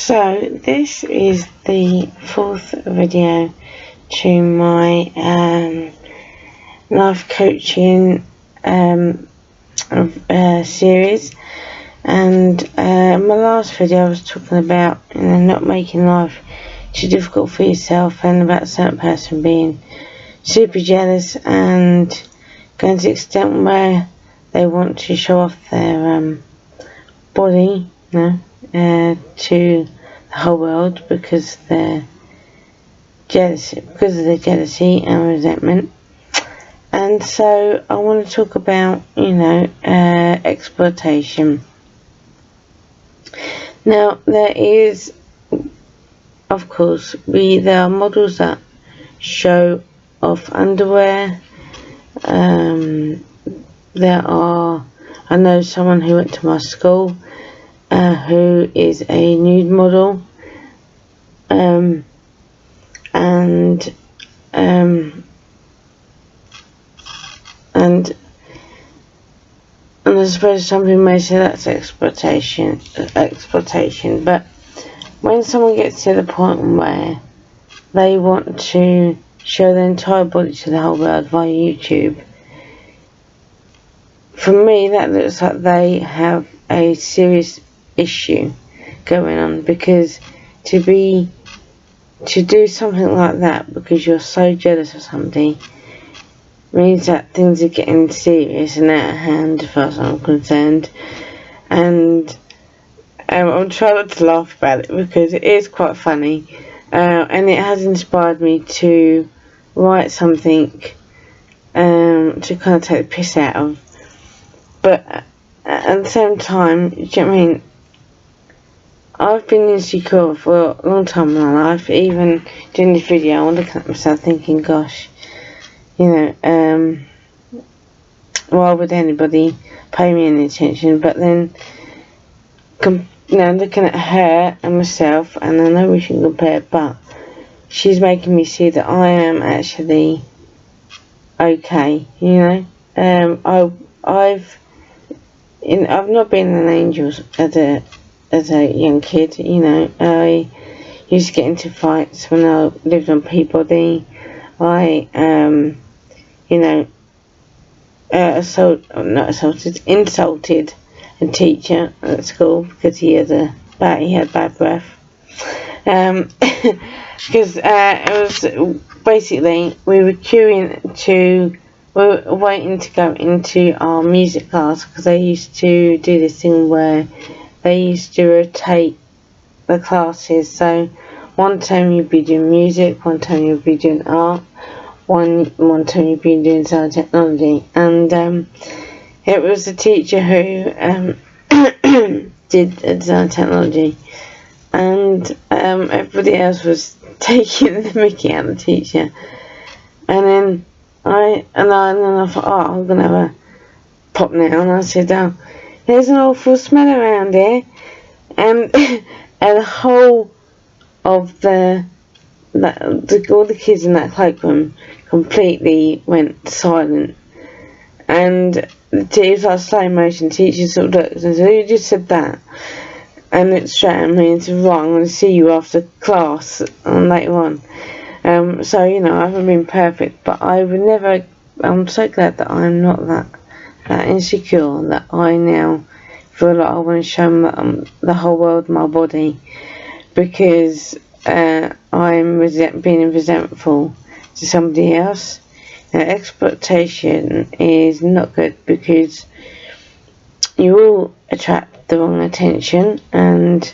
So this is the fourth video to my life coaching series, and my last video I was talking about not making life too difficult for yourself, and about a certain person being super jealous and going to the extent where they want to show off their body, to the whole world because they're jealous, because of their jealousy and resentment. And so I want to talk about exploitation. Now there is, of course, there are models that show off underwear. I know someone who went to my school who is a nude model, and I suppose some people may say that's exploitation, but when someone gets to the point where they want to show their entire body to the whole world via YouTube, for me that looks like they have a serious issue going on, because to do something like that because you're so jealous of somebody means that things are getting serious and out of hand as far as I'm concerned. And I'm trying not to laugh about it because it is quite funny, and it has inspired me to write something to kind of take the piss out of. But at the same time, do you know what I mean? I've been insecure for a long time in my life. Even doing this video, I'm looking at myself thinking, gosh, why would anybody pay me any attention? But then, looking at her and myself, and I know we shouldn't compare, but she's making me see that I am actually okay. I've not been an angel as a young kid. I used to get into fights when I lived on Peabody. I insulted a teacher at school because he had bad breath. Because it was basically we were waiting to go into our music class, because they used to do this thing where they used to rotate the classes. So one term you'd be doing music, one term you'd be doing art, one term you'd be doing science and technology. And it was the teacher who did design technology, and everybody else was taking the mickey out of the teacher. And then I thought, I'm gonna have a pop now, and I said, there's an awful smell around here, and the whole of all the kids in that cloakroom completely went silent. And it was like slow motion. Teacher sort of looked and said, "Who just said that?" And it straight at me and said, "Right, I'm going to see you after class and later on." So I haven't been perfect, but I'm so glad that I'm not that insecure, that I now feel like I want to show the whole world my body, because I'm being resentful to somebody else. Exploitation is not good, because you will attract the wrong attention, and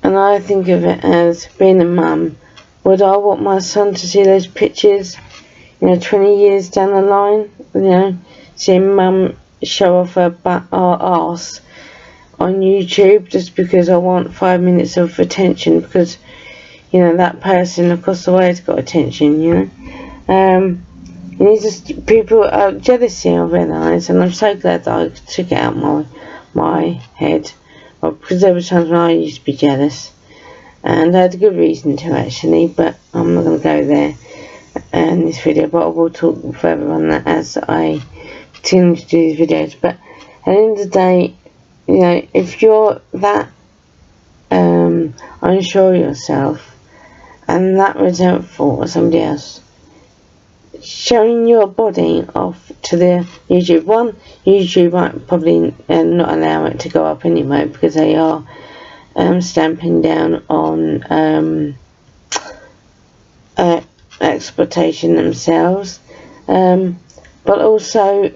I think of it as being a mum. Would I want my son to see those pictures 20 years down the line, seeing mum show off her arse on YouTube just because I want 5 minutes of attention, because that person across the way has got attention? People are jealousy, I realise, and I'm so glad that I took it out my head, because there were times when I used to be jealous, and I had a good reason to, actually, but I'm not going to go there in this video. But I will talk further on that as I continue to do these videos. But at the end of the day, if you're that unsure of yourself, and that resentful of somebody else, showing your body off to the YouTube. YouTube might probably not allow it to go up anyway, because they are stamping down on exploitation themselves, but also,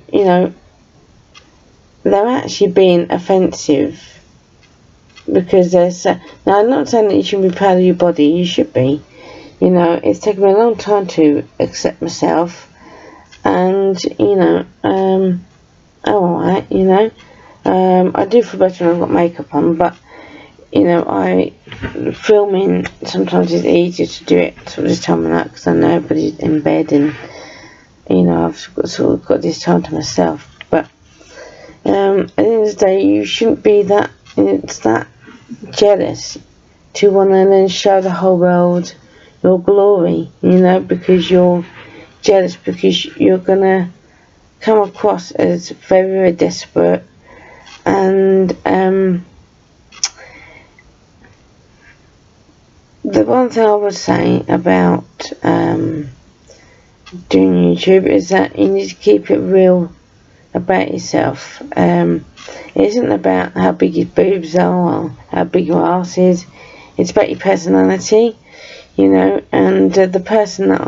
they're actually being offensive, because now I'm not saying that you should be proud of your body. You should be. It's taken me a long time to accept myself, and alright, I do feel better when I've got makeup on, but filming sometimes it's easier to do it sort of this time of night, because I know everybody's in bed, and I've got this time to myself. But at the end of the day, you shouldn't be that jealous to want to then show the whole world your glory, because you're jealous, because you're gonna come across as very, very desperate. And the one thing I would say about doing YouTube is that you need to keep it real about yourself. It isn't about how big your boobs are or how big your ass is. It's about your personality, and the person that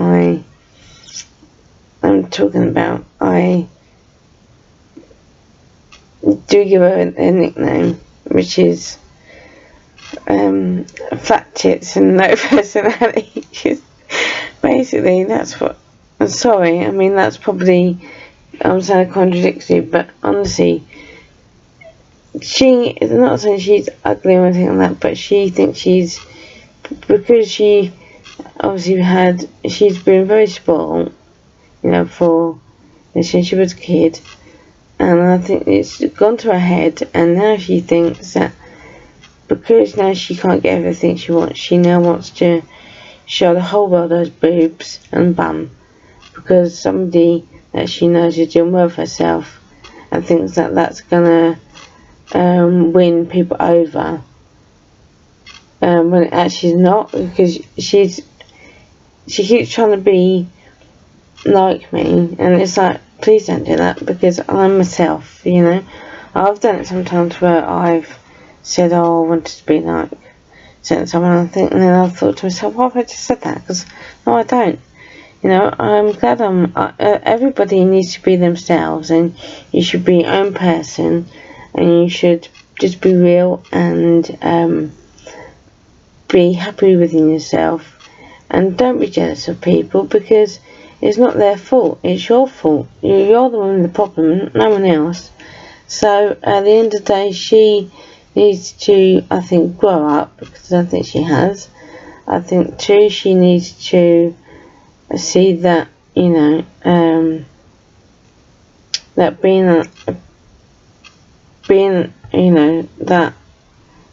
I'm talking about, I do give her a nickname, which is flat tits and no personality. Basically, that's what. I'm sorry, I mean, that's probably, I'm saying contradictory, but honestly, she is not saying she's ugly or anything like that, but she thinks because she obviously she's been very spoiled, since she was a kid, and I think it's gone to her head, and now she thinks that because now she can't get everything she wants, she now wants to show the whole world those boobs and bum, because somebody that she knows is doing well for herself, and thinks that that's gonna win people over, when it actually is not, because she keeps trying to be like me, and it's like, please don't do that, because I'm myself. I've done it sometimes where I've said, I wanted to be like certain someone, and then I've thought to myself, why have I just said that? Because no, I don't. I'm glad everybody needs to be themselves, and you should be your own person, and you should just be real and be happy within yourself, and don't be jealous of people, because it's not their fault, it's your fault. You're the one with the problem, no one else. So at the end of the day, she needs to, I think, grow up, because I think she has. I think too, she needs to see that, that being that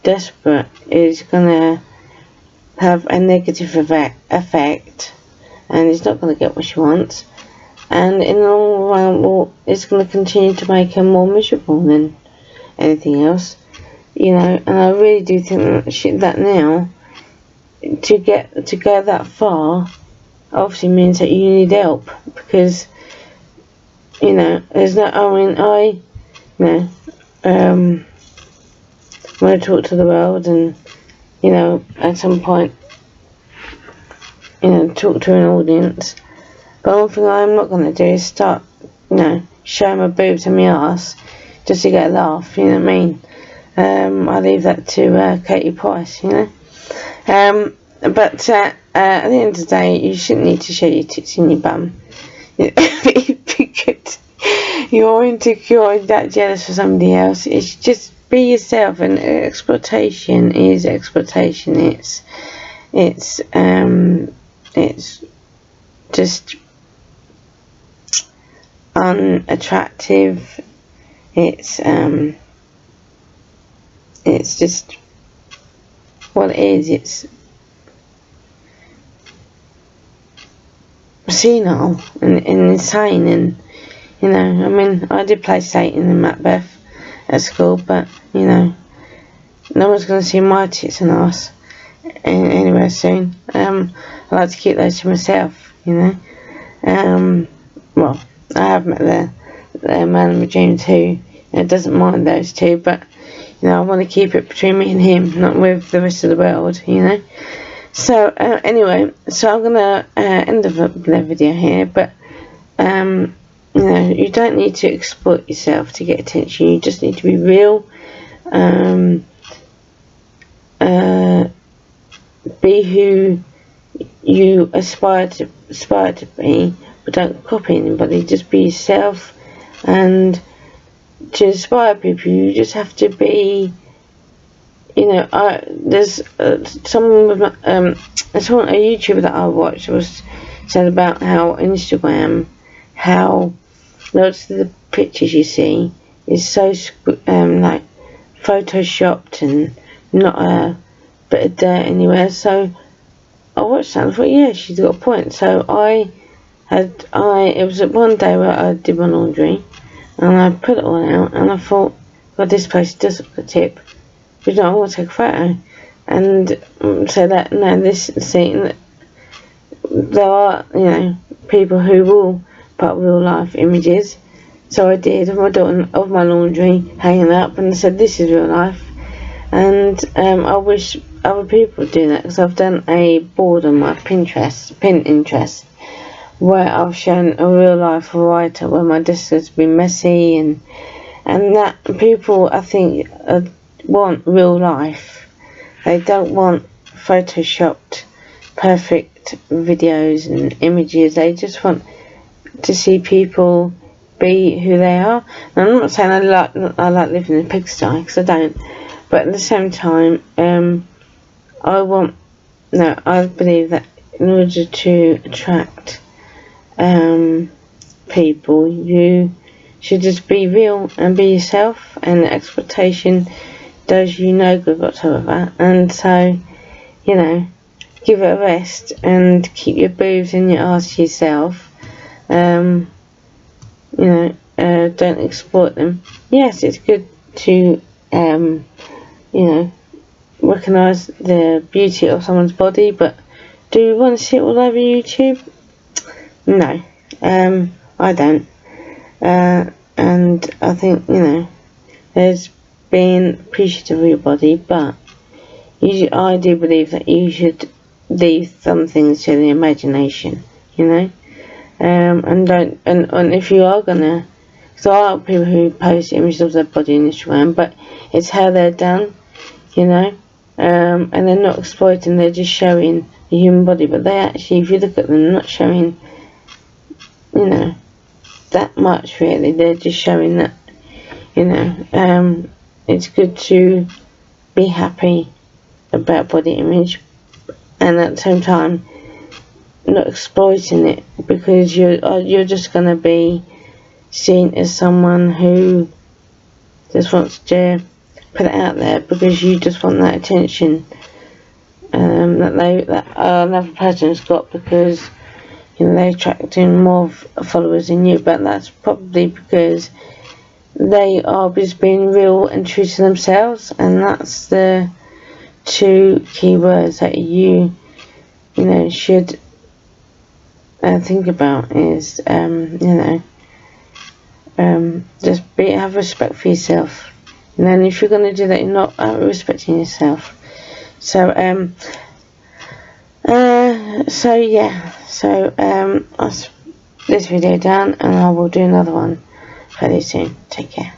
desperate is gonna have a negative effect, and it's not gonna get what she wants, and in the long run, well, it's gonna continue to make her more miserable than anything else, and I really do think that now, to go that far, obviously means that you need help, because there's no, when I talk to the world, and at some point talk to an audience, but one thing I'm not going to do is start showing my boobs and my ass just to get a laugh, you know what I mean? I leave that to Katie Price, but at the end of the day, you shouldn't need to show your tits in your bum, because you're insecure and that jealous for somebody else. It's just be yourself, and exploitation is exploitation. It's just unattractive. It's just what it is. It's senile and insane, and I did play Satan in Macbeth at school, but no one's going to see my tits and ass anywhere soon. I like to keep those to myself, you know. Well, I have met the man of my dreams who doesn't mind those two, but you know, I want to keep it between me and him, not with the rest of the world, you know. So anyway, so I'm gonna end the video here, but you know, you don't need to exploit yourself to get attention. You just need to be real. Be who you aspire to be, but don't copy anybody. Just be yourself, and to inspire people, you just have to be. You know, there's someone with a YouTuber that I watched was said about how Instagram, how lots of the pictures you see is so like photoshopped and not a bit of dirt anywhere. So I watched that and I thought, yeah, she's got a point. So it was one day where I did my laundry and I put it all out and I thought, God, this place does look a tip. But no, I want to take a photo. And so that, no, this scene, there are, you know, people who will put real life images. So I did of my laundry hanging up, and I said, this is real life. And I wish other people would do that, because I've done a board on my Pinterest, where I've shown a real life writer where my desk has been messy, and that people, I think, want real life. They don't want photoshopped perfect videos and images. They just want to see people be who they are. And I'm not saying I like living in a pigsty, because I don't, but at the same time, I believe that in order to attract people, you should just be real and be yourself, and Exploitation does you no good whatsoever. And so, you know, give it a rest and keep your boobs in your arse to yourself. You know, don't exploit them. Yes, it's good to you know, recognise the beauty of someone's body, but do you want to see it all over YouTube? No, I don't. And I think, you know, there's being appreciative of your body, but I do believe that you should leave some things to the imagination, you know, and if you are gonna, because there are people who post images of their body on Instagram, but it's how they're done, you know, and they're not exploiting, they're just showing the human body, but they actually, if you look at them, they're not showing, you know, that much really. They're just showing that, you know, it's good to be happy about body image, and at the same time not exploiting it, because you're just going to be seen as someone who just wants to put it out there because you just want that attention that another person's got, because you know they're attracting more followers than you. But that's probably because they are just being real and true to themselves, and that's the two key words that you know should think about is you know, just have respect for yourself, and then if you're going to do that, you're not respecting yourself. So that's this video done, and I will do another one fairly soon. Take care.